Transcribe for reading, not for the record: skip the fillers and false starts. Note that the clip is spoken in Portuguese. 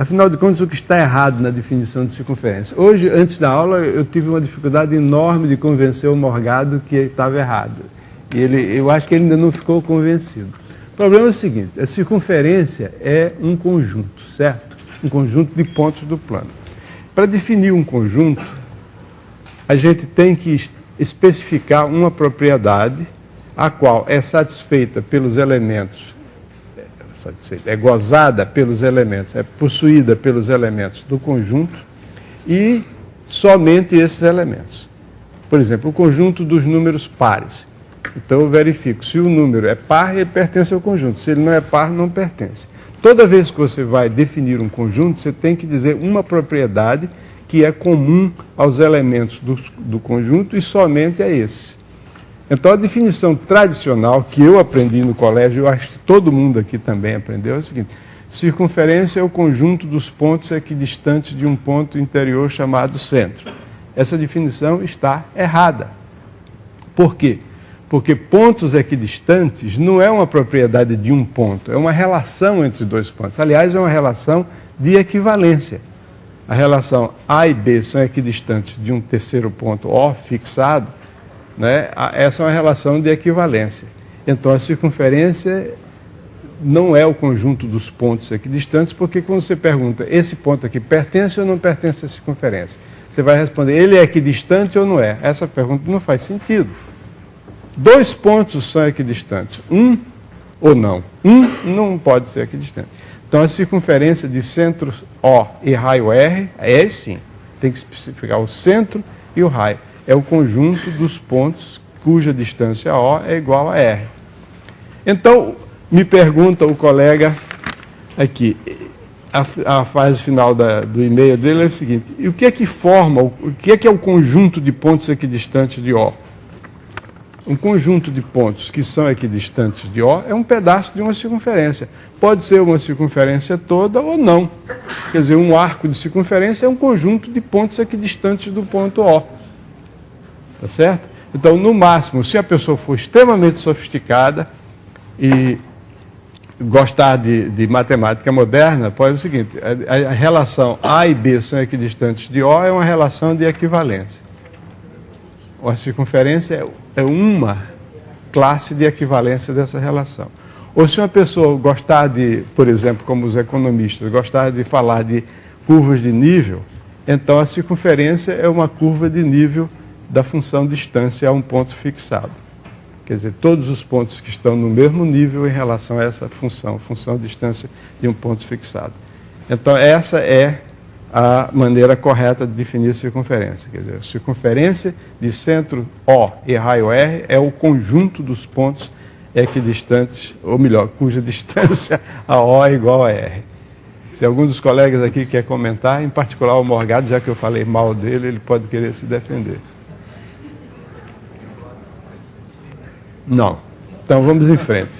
Afinal de contas, o que está errado na definição de circunferência? Hoje, antes da aula, eu tive uma dificuldade enorme de convencer o Morgado que estava errado. E eu acho que ele ainda não ficou convencido. O problema é o seguinte, a circunferência é um conjunto, certo? Um conjunto de pontos do plano. Para definir um conjunto, a gente tem que especificar uma propriedade a qual é satisfeita pelos elementos, é gozada pelos elementos, é possuída pelos elementos do conjunto e somente esses elementos. Por exemplo, o conjunto dos números pares. Então eu verifico se o número é par, ele pertence ao conjunto. Se ele não é par, não pertence. Toda vez que você vai definir um conjunto, você tem que dizer uma propriedade que é comum aos elementos do conjunto e somente a esse. Então, a definição tradicional que eu aprendi no colégio, eu acho que todo mundo aqui também aprendeu, é o seguinte: circunferência é o conjunto dos pontos equidistantes de um ponto interior chamado centro. Essa definição está errada. Por quê? Porque pontos equidistantes não é uma propriedade de um ponto, é uma relação entre dois pontos. Aliás, é uma relação de equivalência. A relação A e B são equidistantes de um terceiro ponto O fixado, né? Essa é uma relação de equivalência. Então, a circunferência não é o conjunto dos pontos equidistantes, porque quando você pergunta, esse ponto aqui pertence ou não pertence à circunferência? Você vai responder, ele é equidistante ou não é? Essa pergunta não faz sentido. Dois pontos são equidistantes, um ou não. Um não pode ser equidistante. Então, a circunferência de centro O e raio R é sim. Tem que especificar o centro e o raio. É o conjunto dos pontos cuja distância O é igual a R. Então, me pergunta o colega aqui, a fase final do e-mail dele é o seguinte: e o que é que forma, o que é o conjunto de pontos equidistantes de O? Um conjunto de pontos que são equidistantes de O é um pedaço de uma circunferência. Pode ser uma circunferência toda ou não. Quer dizer, um arco de circunferência é um conjunto de pontos equidistantes do ponto O. Tá certo? Então, no máximo, se a pessoa for extremamente sofisticada e gostar de matemática moderna, pode ser o seguinte: a relação A e B são equidistantes de O é uma relação de equivalência. A circunferência é uma classe de equivalência dessa relação. Ou se uma pessoa gostar de, por exemplo, como os economistas, gostar de falar de curvas de nível, então a circunferência é uma curva de nível da função distância a um ponto fixado. Quer dizer, todos os pontos que estão no mesmo nível em relação a essa função distância de um ponto fixado. Então, essa é a maneira correta de definir circunferência. Quer dizer, a circunferência de centro O e raio R é o conjunto dos pontos equidistantes, ou melhor, cuja distância a O é igual a R. Se algum dos colegas aqui quer comentar, em particular o Morgado, já que eu falei mal dele, ele pode querer se defender. Não. Então vamos em frente.